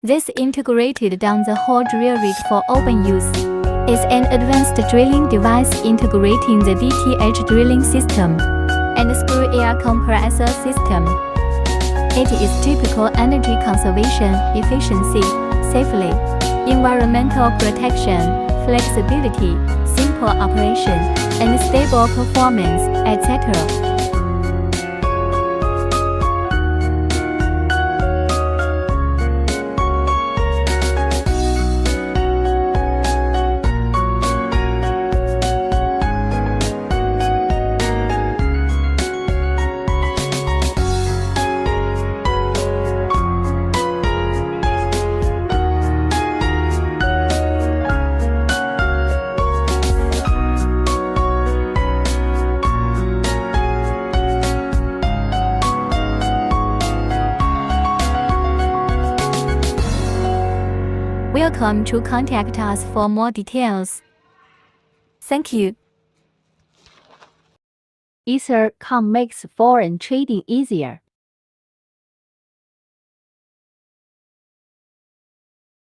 This integrated down the hole drill rig for open use. It's an advanced drilling device integrating the DTH drilling system and screw air compressor system. It is typical energy conservation, efficiency, safely, environmental protection, flexibility, simple operation, and stable performance, etc. Welcome to contact us for more details. Thank you. Ether.com makes foreign trading easier.